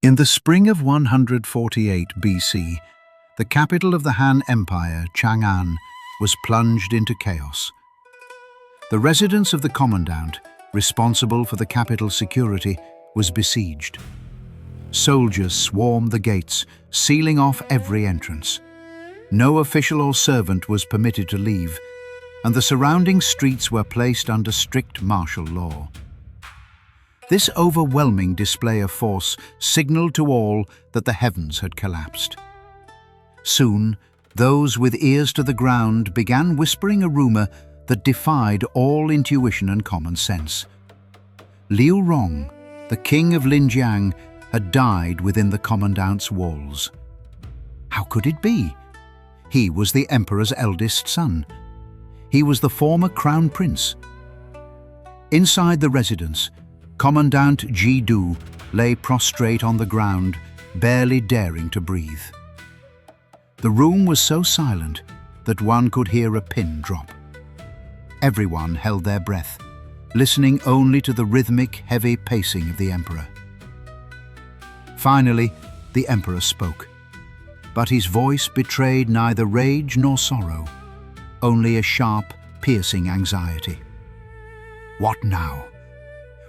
In the spring of 148 BC, the capital of the Han Empire, Chang'an, was plunged into chaos. The residence of the commandant, responsible for the capital's security, was besieged. Soldiers swarmed the gates, sealing off every entrance. No official or servant was permitted to leave, and the surrounding streets were placed under strict martial law. This overwhelming display of force signaled to all that the heavens had collapsed. Soon, those with ears to the ground began whispering a rumor that defied all intuition and common sense. Liu Rong, the king of Linjiang, had died within the commandant's walls. How could it be? He was the emperor's eldest son. He was the former crown prince. Inside the residence, Commandant Dou lay prostrate on the ground, barely daring to breathe. The room was so silent that one could hear a pin drop. Everyone held their breath, listening only to the rhythmic, heavy pacing of the emperor. Finally, the emperor spoke, but his voice betrayed neither rage nor sorrow, only a sharp, piercing anxiety. What now?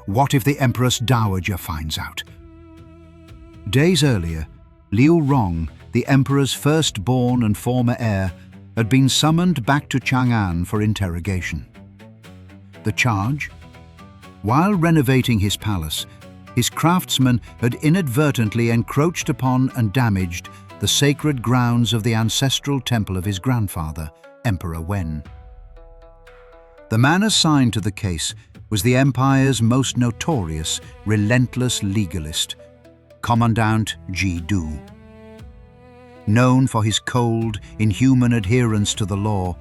What if the Empress Dowager finds out? Days earlier, Liu Rong, the emperor's firstborn and former heir, had been summoned back to Chang'an for interrogation. The charge? While renovating his palace, his craftsmen had inadvertently encroached upon and damaged the sacred grounds of the ancestral temple of his grandfather, Emperor Wen. The man assigned to the case was the empire's most notorious, relentless legalist, Commandant Dou. Known for his cold, inhuman adherence to the law,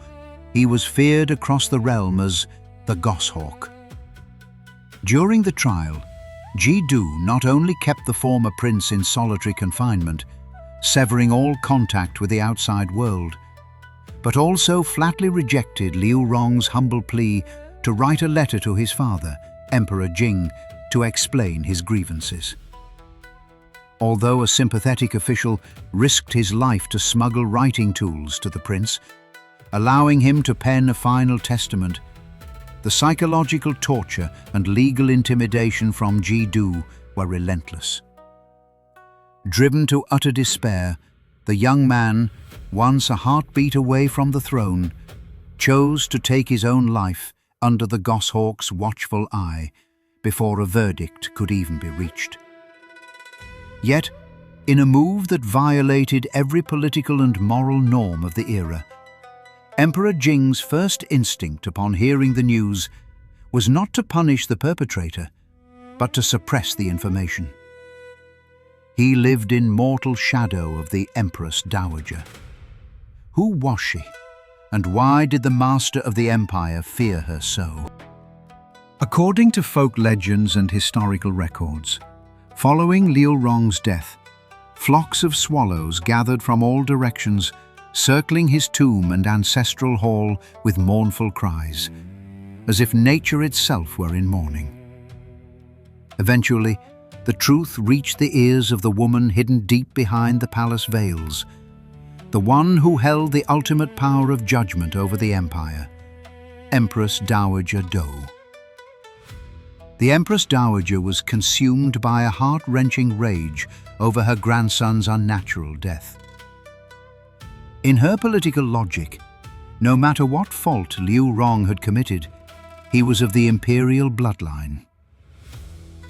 he was feared across the realm as the Goshawk. During the trial, Dou not only kept the former prince in solitary confinement, severing all contact with the outside world, but also flatly rejected Liu Rong's humble plea to write a letter to his father, Emperor Jing, to explain his grievances. Although a sympathetic official risked his life to smuggle writing tools to the prince, allowing him to pen a final testament, the psychological torture and legal intimidation from Dou were relentless. Driven to utter despair, the young man, once a heartbeat away from the throne, chose to take his own life under the Goshawk's watchful eye before a verdict could even be reached. Yet, in a move that violated every political and moral norm of the era, Emperor Jing's first instinct upon hearing the news was not to punish the perpetrator, but to suppress the information. He lived in mortal shadow of the Empress Dowager. Who was she, and why did the master of the empire fear her so? According to folk legends and historical records, following Liu Rong's death, flocks of swallows gathered from all directions, circling his tomb and ancestral hall with mournful cries, as if nature itself were in mourning. Eventually, the truth reached the ears of the woman hidden deep behind the palace veils, the one who held the ultimate power of judgment over the empire, Empress Dowager Dou. The Empress Dowager was consumed by a heart-wrenching rage over her grandson's unnatural death. In her political logic, no matter what fault Liu Rong had committed, he was of the imperial bloodline.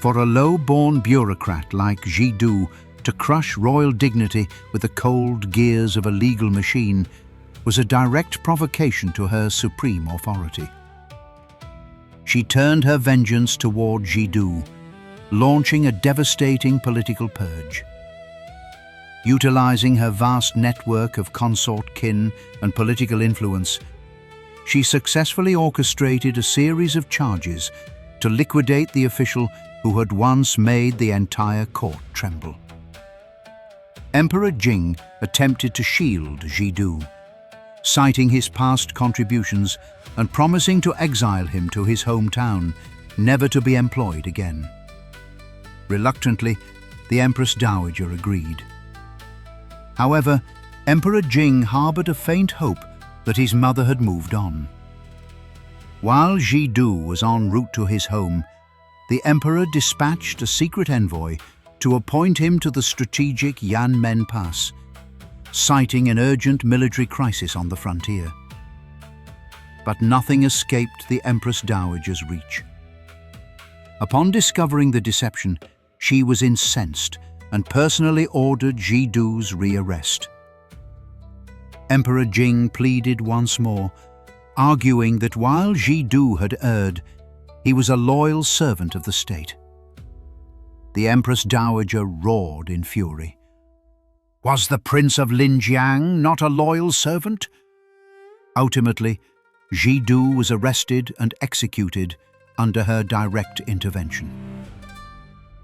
For a low-born bureaucrat like Dou to crush royal dignity with the cold gears of a legal machine was a direct provocation to her supreme authority. She turned her vengeance toward Dou, launching a devastating political purge. Utilizing her vast network of consort kin and political influence, she successfully orchestrated a series of charges to liquidate the official who had once made the entire court tremble. Emperor Jing attempted to shield Dou, citing his past contributions and promising to exile him to his hometown, never to be employed again. Reluctantly, The Empress Dowager agreed. However, Emperor Jing harbored a faint hope that his mother had moved on. While Dou was en route to his home, the emperor dispatched a secret envoy to appoint him to the strategic Yanmen Pass, citing an urgent military crisis on the frontier. But nothing escaped the Empress Dowager's reach. Upon discovering the deception, she was incensed and personally ordered Dou's rearrest. Emperor Jing pleaded once more, arguing that while Dou had erred, he was a loyal servant of the state. The Empress Dowager roared in fury. Was the Prince of Linjiang not a loyal servant? Ultimately, Dou was arrested and executed under her direct intervention.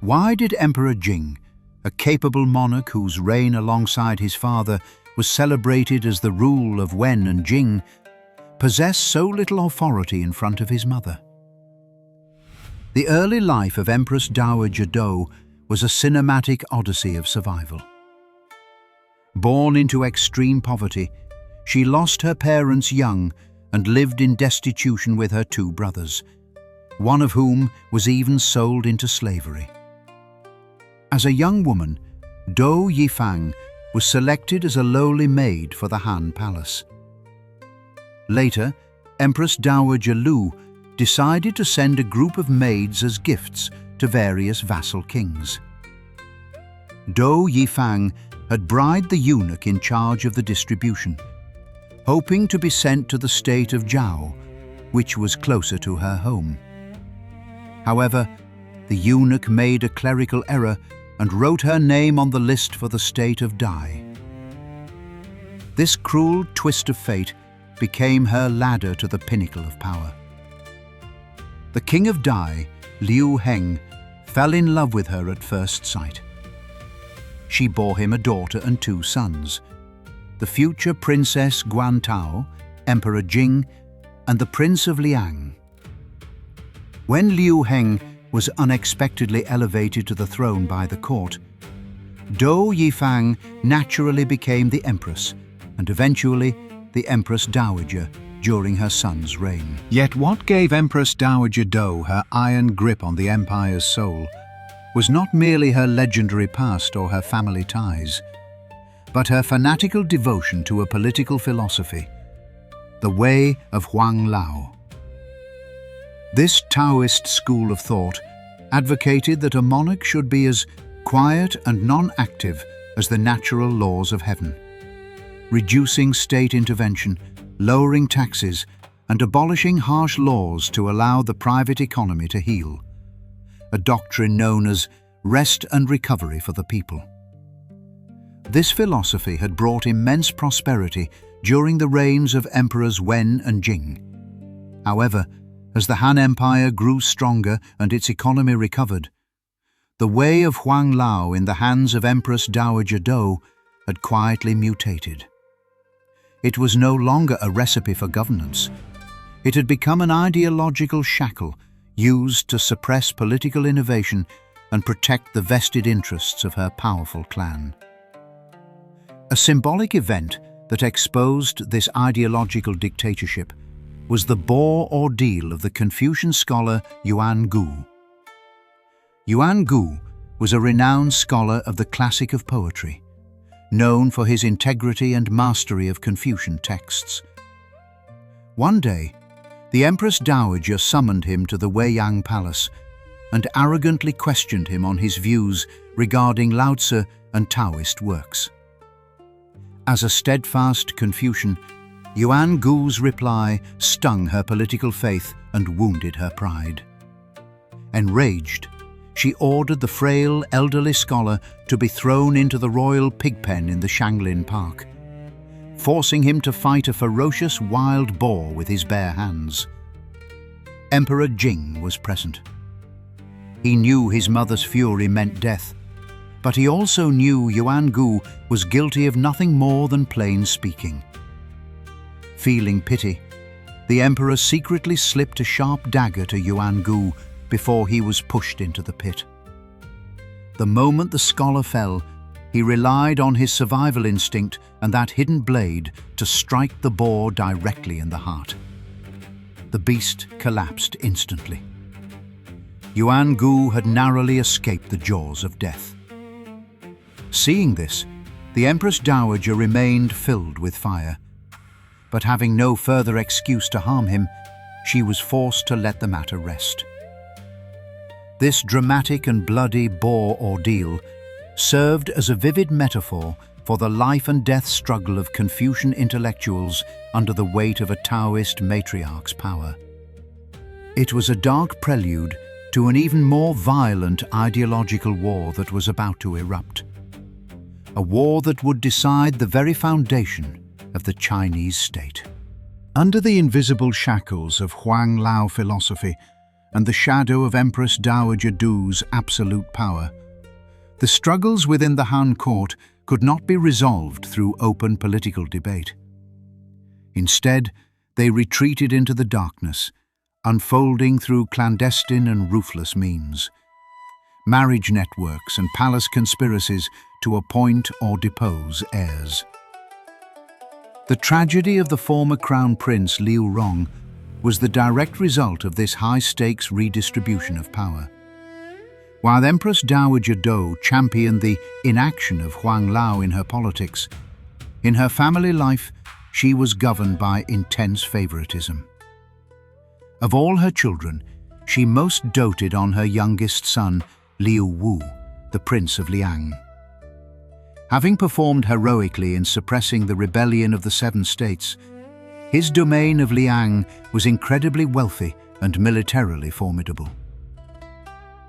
Why did Emperor Jing, a capable monarch whose reign alongside his father was celebrated as the rule of Wen and Jing, possess so little authority in front of his mother? The early life of Empress Dowager Dou was a cinematic odyssey of survival. Born into extreme poverty, she lost her parents young and lived in destitution with her two brothers, one of whom was even sold into slavery. As a young woman, Dou Yifang was selected as a lowly maid for the Han Palace. Later, Empress Dowager Liu decided to send a group of maids as gifts to various vassal kings. Dou Yifang had bribed the eunuch in charge of the distribution, hoping to be sent to the state of Zhao, which was closer to her home. However, the eunuch made a clerical error and wrote her name on the list for the state of Dai. This cruel twist of fate became her ladder to the pinnacle of power. The king of Dai, Liu Heng, fell in love with her at first sight. She bore him a daughter and two sons, the future Princess Guantao, Emperor Jing, and the Prince of Liang. When Liu Heng was unexpectedly elevated to the throne by the court, Dou Yifang naturally became the empress and eventually the Empress Dowager during her son's reign. Yet what gave Empress Dowager Dou her iron grip on the empire's soul was not merely her legendary past or her family ties, but her fanatical devotion to a political philosophy, the way of Huang-Lao. This Taoist school of thought advocated that a monarch should be as quiet and non-active as the natural laws of heaven, reducing state intervention, lowering taxes, and abolishing harsh laws to allow the private economy to heal, a doctrine known as rest and recovery for the people. This philosophy had brought immense prosperity during the reigns of Emperors Wen and Jing. However, as the Han Empire grew stronger and its economy recovered, the way of Huang-Lao in the hands of Empress Dowager Dou had quietly mutated. It was no longer a recipe for governance. It had become an ideological shackle used to suppress political innovation and protect the vested interests of her powerful clan. A symbolic event that exposed this ideological dictatorship was the Boar Ordeal of the Confucian scholar Yuan Gu. Yuan Gu was a renowned scholar of the classic of poetry, known for his integrity and mastery of Confucian texts. One day, the Empress Dowager summoned him to the Weiyang Palace and arrogantly questioned him on his views regarding Lao Tzu and Taoist works. As a steadfast Confucian, Yuan Gu's reply stung her political faith and wounded her pride. Enraged, she ordered the frail, elderly scholar to be thrown into the royal pigpen in the Shanglin Park, forcing him to fight a ferocious wild boar with his bare hands. Emperor Jing was present. He knew his mother's fury meant death, but he also knew Yuan Gu was guilty of nothing more than plain speaking. Feeling pity, the emperor secretly slipped a sharp dagger to Yuan Gu before he was pushed into the pit. The moment the scholar fell, he relied on his survival instinct and that hidden blade to strike the boar directly in the heart. The beast collapsed instantly. Yuan Gu had narrowly escaped the jaws of death. Seeing this, the Empress Dowager remained filled with fire. But having no further excuse to harm him, she was forced to let the matter rest. This dramatic and bloody Boar Ordeal served as a vivid metaphor for the life and death struggle of Confucian intellectuals under the weight of a Taoist matriarch's power. It was a dark prelude to an even more violent ideological war that was about to erupt. A war that would decide the very foundation of the Chinese state. Under the invisible shackles of Huang-Lao philosophy and the shadow of Empress Dowager Dou's absolute power, the struggles within the Han court could not be resolved through open political debate. Instead, they retreated into the darkness, unfolding through clandestine and ruthless means. Marriage networks and palace conspiracies to appoint or depose heirs. The tragedy of the former crown prince Liu Rong was the direct result of this high-stakes redistribution of power. While Empress Dowager Dou championed the inaction of Huang-Lao in her politics, in her family life she was governed by intense favoritism. Of all her children, she most doted on her youngest son, Liu Wu, the Prince of Liang. Having performed heroically in suppressing the rebellion of the Seven States, his domain of Liang was incredibly wealthy and militarily formidable.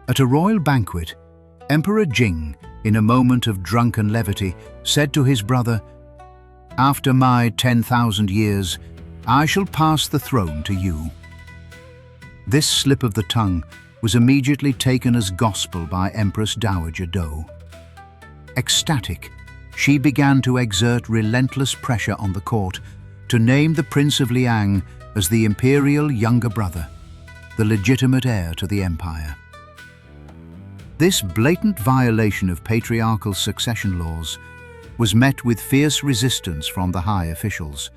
At a royal banquet, Emperor Jing, in a moment of drunken levity, said to his brother, "After my 10,000 years, I shall pass the throne to you." This slip of the tongue was immediately taken as gospel by Empress Dowager Dou. Ecstatic, she began to exert relentless pressure on the court to name the Prince of Liang as the imperial younger brother, the legitimate heir to the empire. This blatant violation of patriarchal succession laws was met with fierce resistance from the high officials.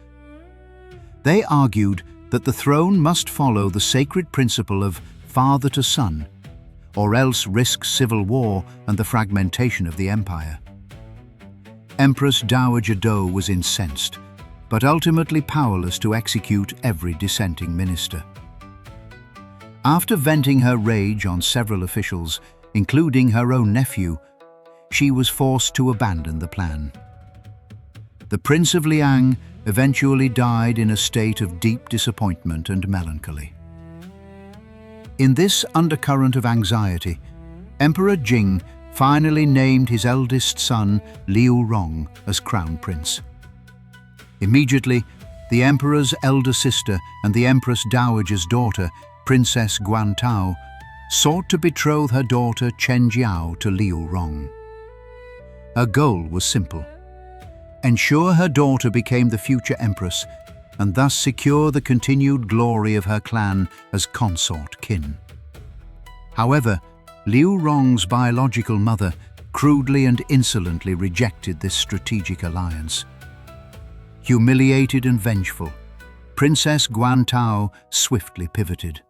They argued that the throne must follow the sacred principle of father to son, or else risk civil war and the fragmentation of the empire. Empress Dowager Dou was incensed, but ultimately powerless to execute every dissenting minister. After venting her rage on several officials, including her own nephew, she was forced to abandon the plan. The Prince of Liang eventually died in a state of deep disappointment and melancholy. In this undercurrent of anxiety, Emperor Jing finally named his eldest son, Liu Rong, as crown prince. Immediately, the emperor's elder sister and the Empress Dowager's daughter, Princess Guantao, sought to betroth her daughter Chen Jiao to Liu Rong. Her goal was simple: ensure her daughter became the future empress and thus secure the continued glory of her clan as consort kin. However, Liu Rong's biological mother crudely and insolently rejected this strategic alliance. Humiliated and vengeful, Princess Guantao swiftly pivoted.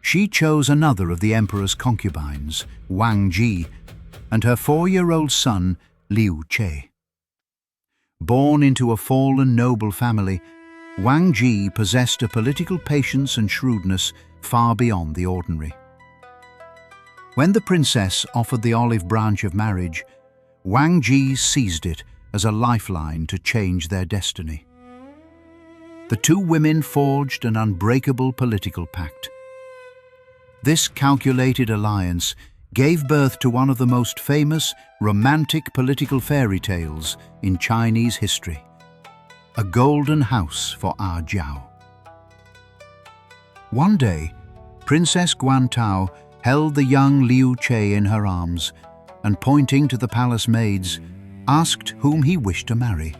She chose another of the emperor's concubines, Wang Ji, and her 4-year-old son, Liu Che. Born into a fallen noble family, Wang Ji possessed a political patience and shrewdness far beyond the ordinary. When the princess offered the olive branch of marriage, Wang Ji seized it as a lifeline to change their destiny. The two women forged an unbreakable political pact. This calculated alliance gave birth to one of the most famous romantic political fairy tales in Chinese history, A Golden House for Ah Jiao. One day, Princess Guantao held the young Liu Che in her arms and, pointing to the palace maids, asked whom he wished to marry.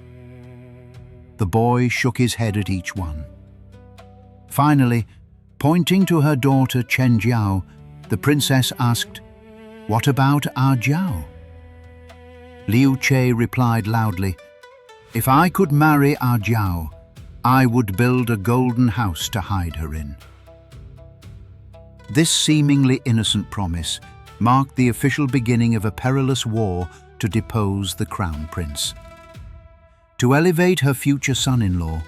The boy shook his head at each one. Finally, pointing to her daughter Chen Jiao, the princess asked, "What about our Jiao?" Liu Che replied loudly, "If I could marry our Jiao, I would build a golden house to hide her in." This seemingly innocent promise marked the official beginning of a perilous war to depose the crown prince. To elevate her future son-in-law,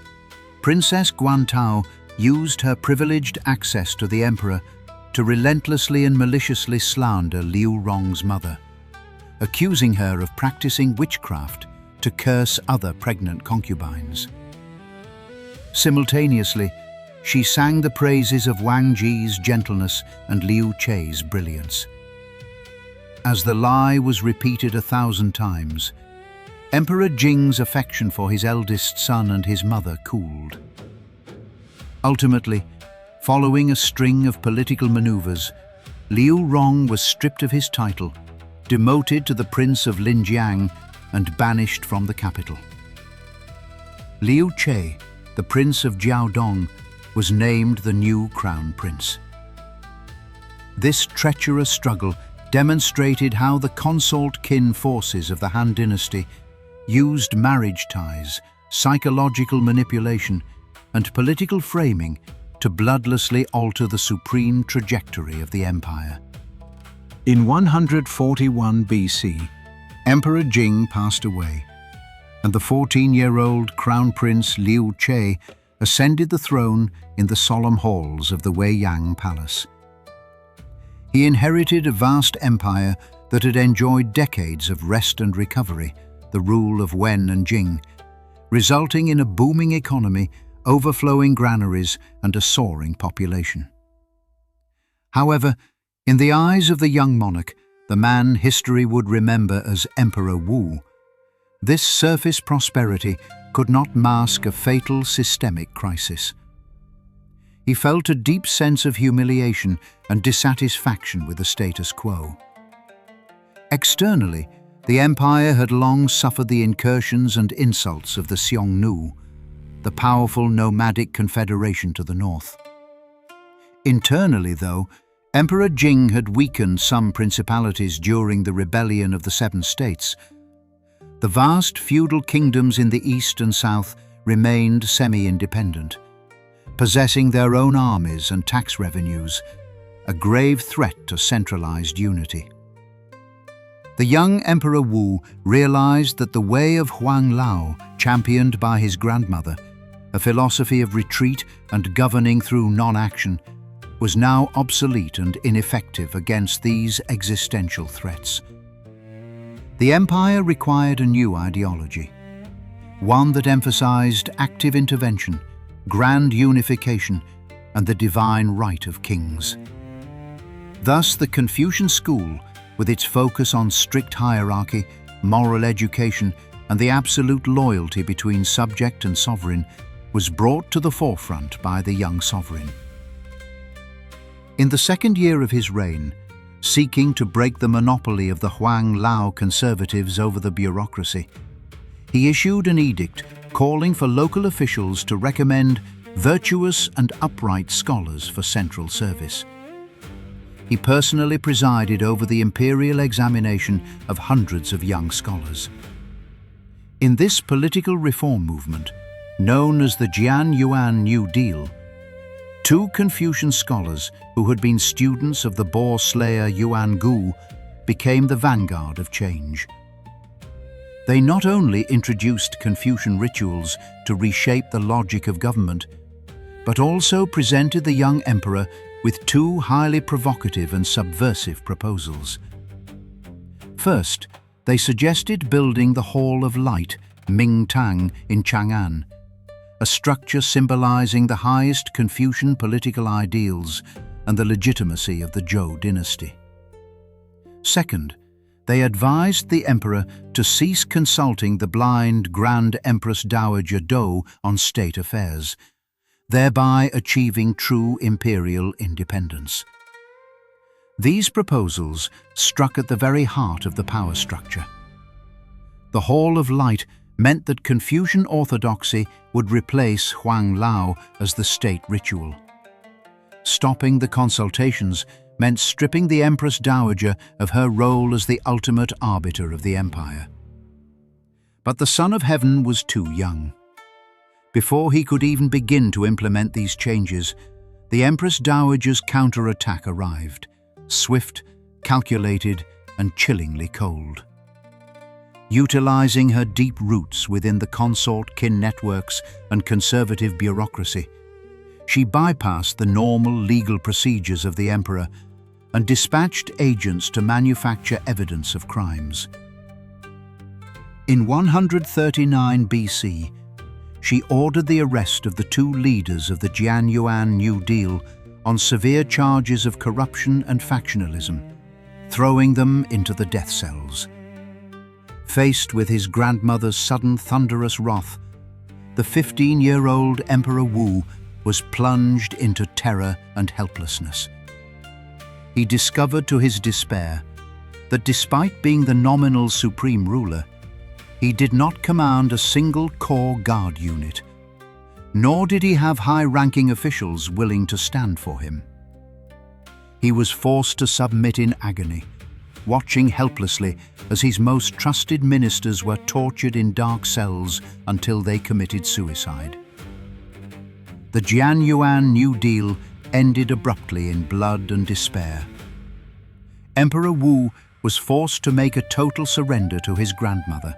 Princess Guantao used her privileged access to the emperor to relentlessly and maliciously slander Liu Rong's mother, accusing her of practicing witchcraft to curse other pregnant concubines. Simultaneously, she sang the praises of Wang Ji's gentleness and Liu Che's brilliance. As the lie was repeated 1,000 times, Emperor Jing's affection for his eldest son and his mother cooled. Ultimately, following a string of political maneuvers, Liu Rong was stripped of his title, demoted to the Prince of Linjiang, and banished from the capital. Liu Che, the Prince of Jiaodong, was named the new crown prince. This treacherous struggle demonstrated how the consort-kin forces of the Han Dynasty used marriage ties, psychological manipulation, and political framing to bloodlessly alter the supreme trajectory of the empire. In 141 BC, Emperor Jing passed away, and the 14-year-old Crown Prince Liu Che ascended the throne in the solemn halls of the Weiyang Palace. He inherited a vast empire that had enjoyed decades of rest and recovery, the rule of Wen and Jing, resulting in a booming economy, overflowing granaries, and a soaring population. However, in the eyes of the young monarch, the man history would remember as Emperor Wu, this surface prosperity could not mask a fatal systemic crisis. He felt a deep sense of humiliation and dissatisfaction with the status quo. Externally, the empire had long suffered the incursions and insults of the Xiongnu, the powerful nomadic confederation to the north. Internally, though, Emperor Jing had weakened some principalities during the rebellion of the Seven States. The vast feudal kingdoms in the east and south remained semi-independent, possessing their own armies and tax revenues, a grave threat to centralized unity. The young Emperor Wu realized that the way of Huang-Lao, championed by his grandmother, a philosophy of retreat and governing through non-action, was now obsolete and ineffective against these existential threats. The empire required a new ideology, one that emphasized active intervention, grand unification, and the divine right of kings. Thus, the Confucian school, with its focus on strict hierarchy, moral education, and the absolute loyalty between subject and sovereign, was brought to the forefront by the young sovereign. In the second year of his reign, seeking to break the monopoly of the Huang-Lao conservatives over the bureaucracy, he issued an edict calling for local officials to recommend virtuous and upright scholars for central service. He personally presided over the imperial examination of hundreds of young scholars. In this political reform movement, known as the Jian Yuan New Deal, two Confucian scholars who had been students of the Boar slayer Yuan Gu became the vanguard of change. They not only introduced Confucian rituals to reshape the logic of government, but also presented the young emperor with two highly provocative and subversive proposals. First, they suggested building the Hall of Light, Ming Tang, in Chang'an, a structure symbolizing the highest Confucian political ideals and the legitimacy of the Zhou dynasty. Second, they advised the emperor to cease consulting the blind Grand Empress Dowager Dou on state affairs, thereby achieving true imperial independence. These proposals struck at the very heart of the power structure. The Hall of Light meant that Confucian orthodoxy would replace Huang-Lao as the state ritual. Stopping the consultations meant stripping the Empress Dowager of her role as the ultimate arbiter of the empire. But the Son of Heaven was too young. Before he could even begin to implement these changes, the Empress Dowager's counterattack arrived, swift, calculated, and chillingly cold. Utilizing her deep roots within the consort kin networks and conservative bureaucracy, she bypassed the normal legal procedures of the emperor and dispatched agents to manufacture evidence of crimes. In 139 BC, she ordered the arrest of the two leaders of the Jianyuan New Deal on severe charges of corruption and factionalism, throwing them into the death cells. Faced with his grandmother's sudden thunderous wrath, the 15-year-old Emperor Wu was plunged into terror and helplessness. He discovered to his despair that despite being the nominal supreme ruler, he did not command a single core guard unit, nor did he have high-ranking officials willing to stand for him. He was forced to submit in agony, watching helplessly as his most trusted ministers were tortured in dark cells until they committed suicide. The Jianyuan New Deal ended abruptly in blood and despair. Emperor Wu was forced to make a total surrender to his grandmother,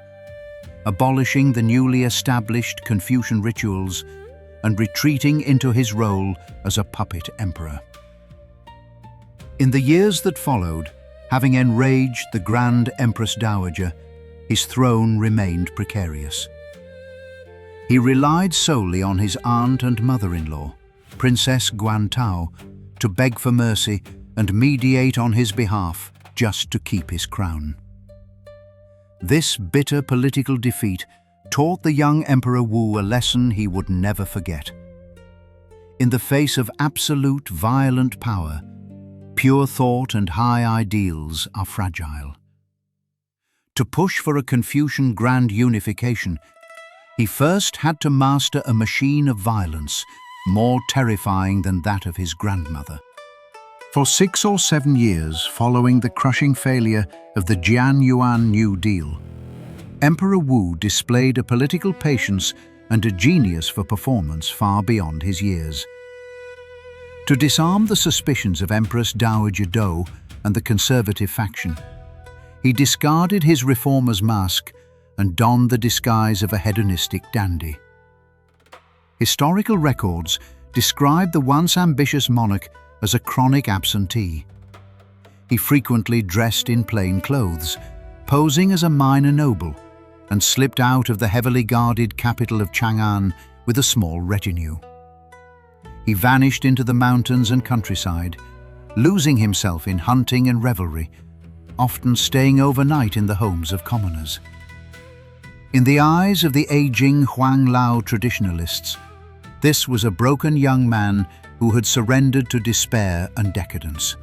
abolishing the newly established Confucian rituals and retreating into his role as a puppet emperor. In the years that followed, having enraged the Grand Empress Dowager, his throne remained precarious. He relied solely on his aunt and mother-in-law, Princess Guantao, to beg for mercy and mediate on his behalf just to keep his crown. This bitter political defeat taught the young Emperor Wu a lesson he would never forget. In the face of absolute violent power, pure thought and high ideals are fragile. To push for a Confucian grand unification, he first had to master a machine of violence more terrifying than that of his grandmother. For 6 or 7 years following the crushing failure of the Jianyuan New Deal, Emperor Wu displayed a political patience and a genius for performance far beyond his years. To disarm the suspicions of Empress Dowager Dou and the conservative faction, he discarded his reformer's mask and donned the disguise of a hedonistic dandy. Historical records describe the once ambitious monarch as a chronic absentee. He frequently dressed in plain clothes, posing as a minor noble, and slipped out of the heavily guarded capital of Chang'an with a small retinue. He vanished into the mountains and countryside, losing himself in hunting and revelry, often staying overnight in the homes of commoners. In the eyes of the aging Huang-Lao traditionalists, this was a broken young man who had surrendered to despair and decadence.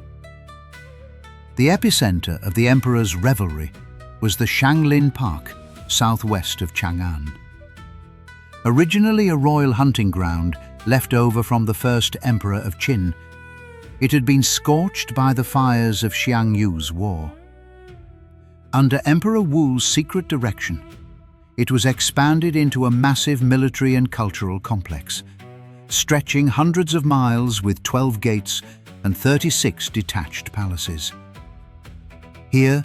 The epicenter of the emperor's revelry was the Shanglin Park, southwest of Chang'an. Originally a royal hunting ground left over from the first emperor of Qin, it had been scorched by the fires of Xiang Yu's war. Under Emperor Wu's secret direction, it was expanded into a massive military and cultural complex, stretching hundreds of miles with 12 gates and 36 detached palaces. Here,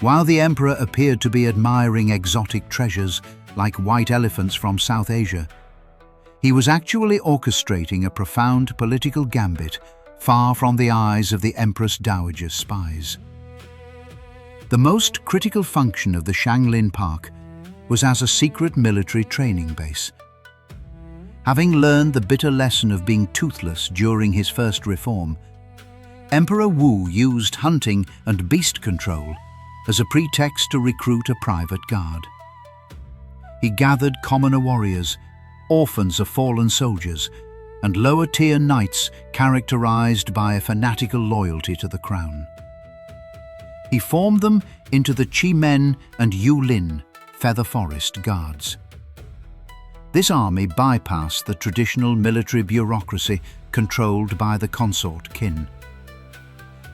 while the emperor appeared to be admiring exotic treasures like white elephants from South Asia, he was actually orchestrating a profound political gambit far from the eyes of the Empress Dowager's spies. The most critical function of the Shanglin Park was as a secret military training base. Having learned the bitter lesson of being toothless during his first reform, Emperor Wu used hunting and beast control as a pretext to recruit a private guard. He gathered commoner warriors, orphans of fallen soldiers, and lower-tier knights characterized by a fanatical loyalty to the crown. He formed them into the Qimen and Yulin Feather Forest Guards. This army bypassed the traditional military bureaucracy controlled by the consort kin.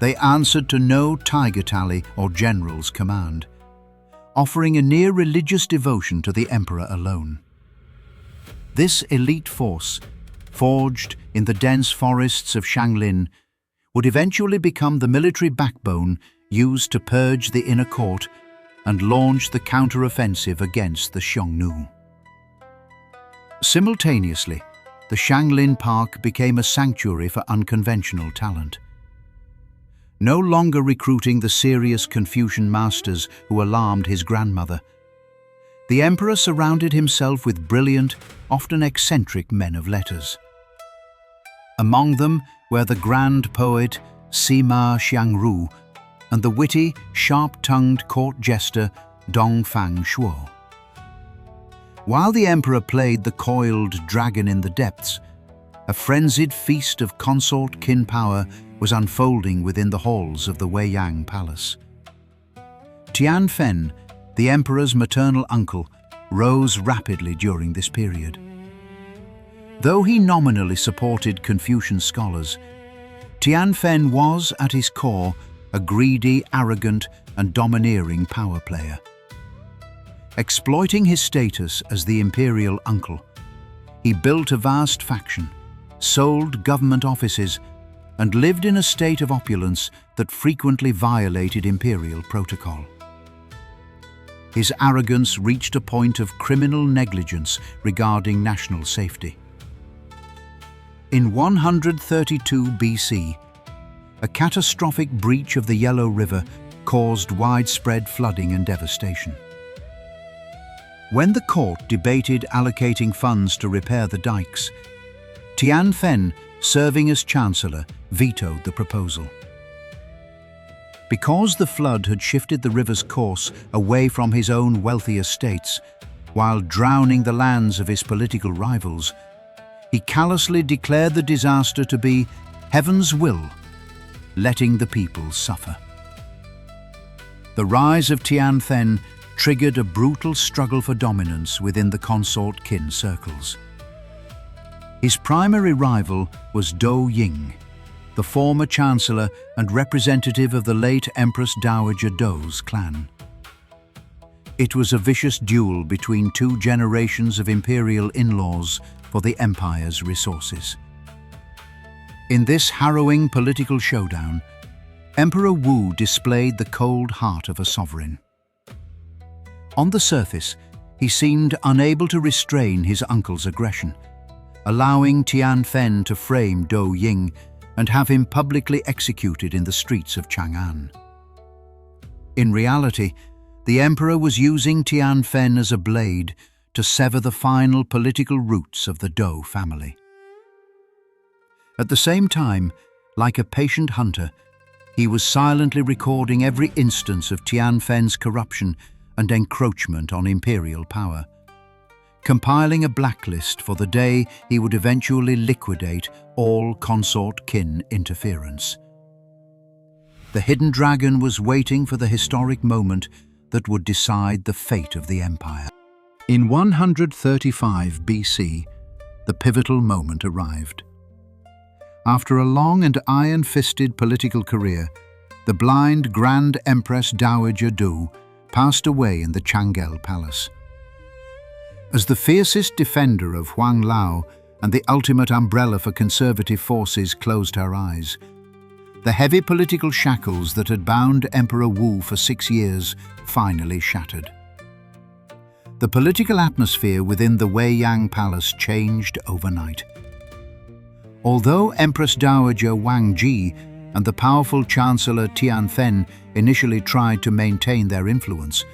They answered to no tiger tally or general's command, offering a near religious devotion to the emperor alone. This elite force, forged in the dense forests of Shanglin, would eventually become the military backbone used to purge the inner court and launch the counter-offensive against the Xiongnu. Simultaneously, the Shanglin Park became a sanctuary for unconventional talent. No longer recruiting the serious Confucian masters who alarmed his grandmother, the emperor surrounded himself with brilliant, often eccentric men of letters. Among them were the grand poet Sima Xiangru and the witty, sharp-tongued court jester Dong Fang Shuo. While the emperor played the coiled dragon in the depths, a frenzied feast of consort kin power was unfolding within the halls of the Weiyang Palace. Tianfen, the emperor's maternal uncle, rose rapidly during this period. Though he nominally supported Confucian scholars, Tianfen was, at his core, a greedy, arrogant, and domineering power player. Exploiting his status as the imperial uncle, he built a vast faction, sold government offices, and lived in a state of opulence that frequently violated imperial protocol. His arrogance reached a point of criminal negligence regarding national safety. In 132 BC, a catastrophic breach of the Yellow River caused widespread flooding and devastation. When the court debated allocating funds to repair the dikes, Tianfen, serving as chancellor, vetoed the proposal. Because the flood had shifted the river's course away from his own wealthy estates, while drowning the lands of his political rivals, he callously declared the disaster to be heaven's will, letting the people suffer. The rise of Tianfen triggered a brutal struggle for dominance within the consort kin circles. His primary rival was Dou Ying, the former chancellor and representative of the late Empress Dowager Dou's clan. It was a vicious duel between two generations of imperial in-laws for the empire's resources. In this harrowing political showdown, Emperor Wu displayed the cold heart of a sovereign. On the surface, he seemed unable to restrain his uncle's aggression, allowing Tianfen to frame Dou Ying and have him publicly executed in the streets of Chang'an. In reality, the emperor was using Tianfen as a blade to sever the final political roots of the Dou family. At the same time, like a patient hunter, he was silently recording every instance of Tianfen's corruption and encroachment on imperial power, compiling a blacklist for the day he would eventually liquidate all consort kin interference. The hidden dragon was waiting for the historic moment that would decide the fate of the empire. In 135 BC, the pivotal moment arrived. After a long and iron-fisted political career, the blind Grand Empress Dowager Dou passed away in the Changel Palace. As the fiercest defender of Huang-Lao and the ultimate umbrella for conservative forces closed her eyes, the heavy political shackles that had bound Emperor Wu for 6 years finally shattered. The political atmosphere within the Weiyang Palace changed overnight. Although Empress Dowager Wang Ji and the powerful Chancellor Tianfen initially tried to maintain their influence,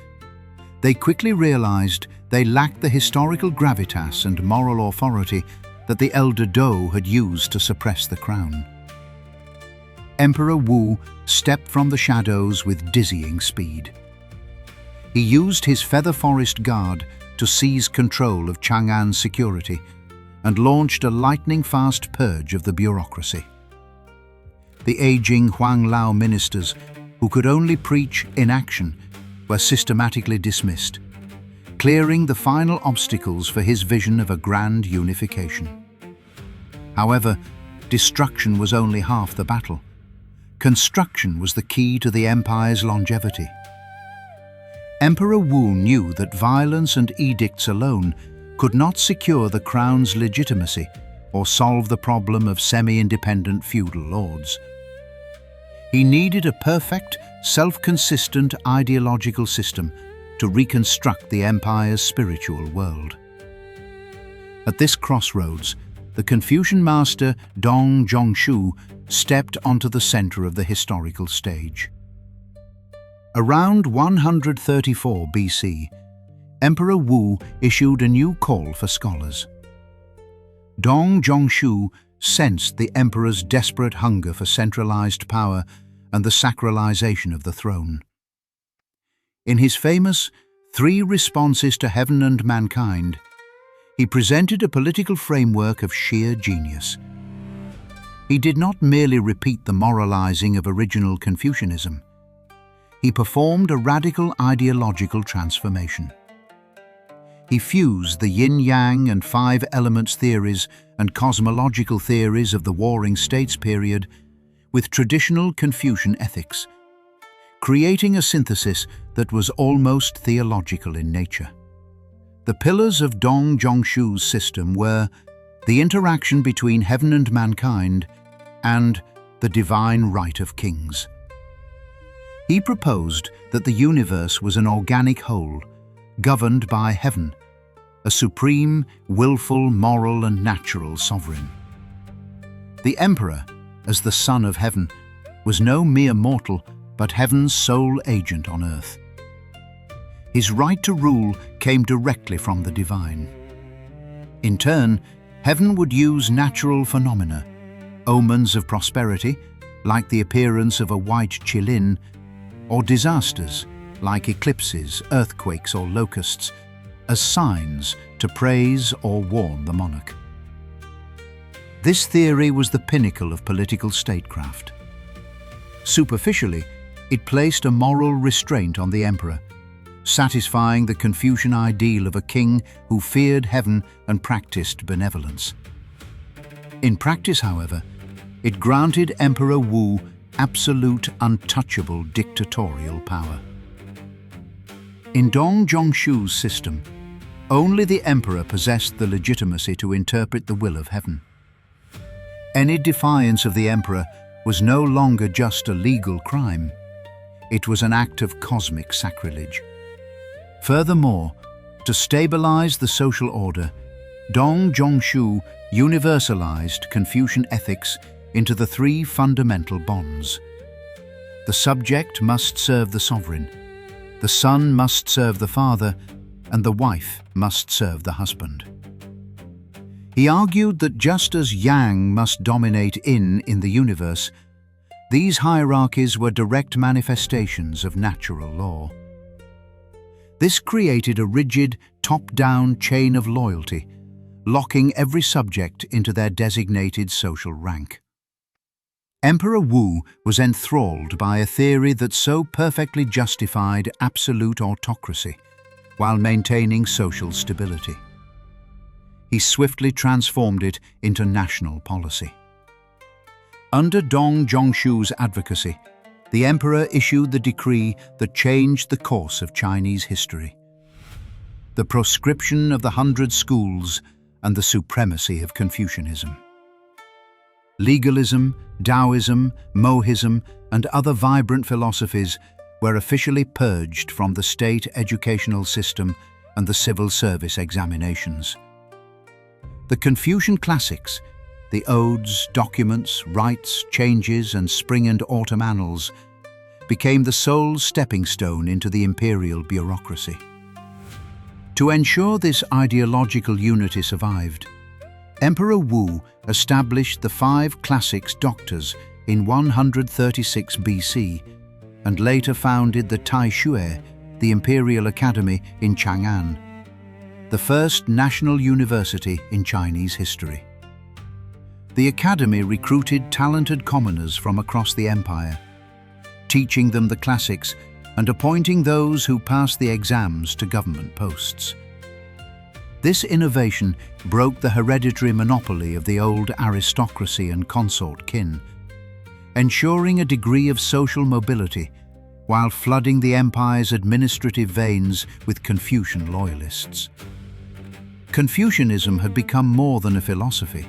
they quickly realized they lacked the historical gravitas and moral authority that the elder Dou had used to suppress the crown. Emperor Wu stepped from the shadows with dizzying speed. He used his Feather Forest Guard to seize control of Chang'an's security and launched a lightning-fast purge of the bureaucracy. The aging Huang-Lao ministers, who could only preach inaction, were systematically dismissed, clearing the final obstacles for his vision of a grand unification. However, destruction was only half the battle. Construction was the key to the empire's longevity. Emperor Wu knew that violence and edicts alone could not secure the crown's legitimacy or solve the problem of semi-independent feudal lords. He needed a perfect, self-consistent ideological system to reconstruct the empire's spiritual world. At this crossroads, the Confucian master Dong Zhongshu stepped onto the center of the historical stage. Around 134 BC, Emperor Wu issued a new call for scholars. Dong Zhongshu sensed the emperor's desperate hunger for centralized power and the sacralization of the throne. In his famous 3 Responses to Heaven and Mankind, he presented a political framework of sheer genius. He did not merely repeat the moralizing of original Confucianism. He performed a radical ideological transformation. He fused the yin-yang and 5 elements theories and cosmological theories of the Warring States period with traditional Confucian ethics, creating a synthesis that was almost theological in nature. The pillars of Dong Zhongshu's system were the interaction between heaven and mankind and the divine right of kings. He proposed that the universe was an organic whole, governed by heaven, a supreme, willful, moral and natural sovereign. The emperor, as the son of heaven, was no mere mortal, but heaven's sole agent on earth. His right to rule came directly from the divine. In turn, heaven would use natural phenomena, omens of prosperity, like the appearance of a white Yulin, or disasters, like eclipses, earthquakes or locusts, as signs to praise or warn the monarch. This theory was the pinnacle of political statecraft. Superficially, it placed a moral restraint on the emperor, satisfying the Confucian ideal of a king who feared heaven and practiced benevolence. In practice, however, it granted Emperor Wu absolute, untouchable dictatorial power. In Dong Zhongshu's system, only the emperor possessed the legitimacy to interpret the will of heaven. Any defiance of the emperor was no longer just a legal crime. It was an act of cosmic sacrilege. Furthermore, to stabilize the social order, Dong Zhongshu universalized Confucian ethics into the 3 fundamental bonds. The subject must serve the sovereign, the son must serve the father, and the wife must serve the husband. He argued that just as yang must dominate in the universe, these hierarchies were direct manifestations of natural law. This created a rigid, top-down chain of loyalty, locking every subject into their designated social rank. Emperor Wu was enthralled by a theory that so perfectly justified absolute autocracy while maintaining social stability. He swiftly transformed it into national policy. Under Dong Zhongshu's advocacy, the emperor issued the decree that changed the course of Chinese history: the proscription of the 100 schools and the supremacy of Confucianism. Legalism, Taoism, Mohism, and other vibrant philosophies were officially purged from the state educational system and the civil service examinations. The Confucian classics, the odes, documents, rites, changes, and spring and autumn annals, became the sole stepping stone into the imperial bureaucracy. To ensure this ideological unity survived, Emperor Wu established the 5 classics doctors in 136 BC and later founded the Taishui, the Imperial Academy in Chang'an, the first national university in Chinese history. The academy recruited talented commoners from across the empire, teaching them the classics and appointing those who passed the exams to government posts. This innovation broke the hereditary monopoly of the old aristocracy and consort kin, ensuring a degree of social mobility while flooding the empire's administrative veins with Confucian loyalists. Confucianism had become more than a philosophy.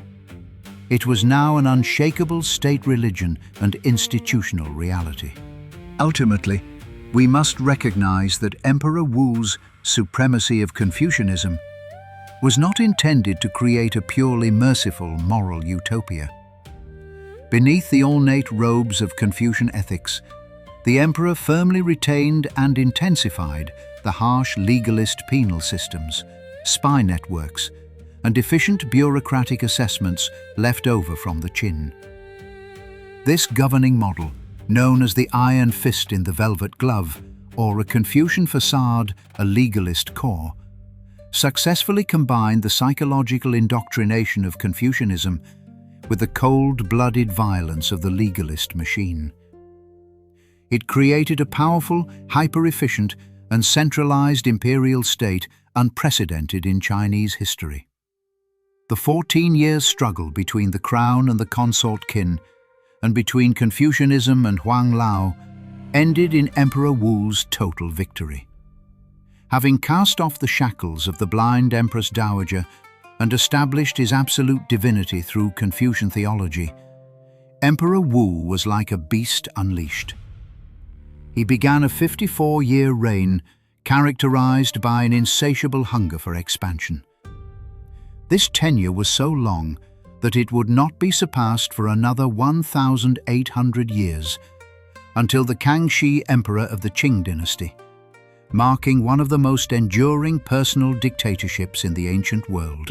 It was now an unshakable state religion and institutional reality. Ultimately, we must recognize that Emperor Wu's supremacy of Confucianism was not intended to create a purely merciful moral utopia. Beneath the ornate robes of Confucian ethics, the emperor firmly retained and intensified the harsh legalist penal systems, spy networks, and efficient bureaucratic assessments left over from the Qin. This governing model, known as the iron fist in the velvet glove, or a Confucian facade, a legalist core, successfully combined the psychological indoctrination of Confucianism with the cold-blooded violence of the legalist machine. It created a powerful, hyper-efficient, and centralized imperial state unprecedented in Chinese history. The 14-year struggle between the crown and the consort Qin, and between Confucianism and Huang-Lao, ended in Emperor Wu's total victory. Having cast off the shackles of the blind Empress Dowager and established his absolute divinity through Confucian theology, Emperor Wu was like a beast unleashed. He began a 54-year reign characterized by an insatiable hunger for expansion. This tenure was so long that it would not be surpassed for another 1,800 years until the Kangxi Emperor of the Qing Dynasty, marking one of the most enduring personal dictatorships in the ancient world.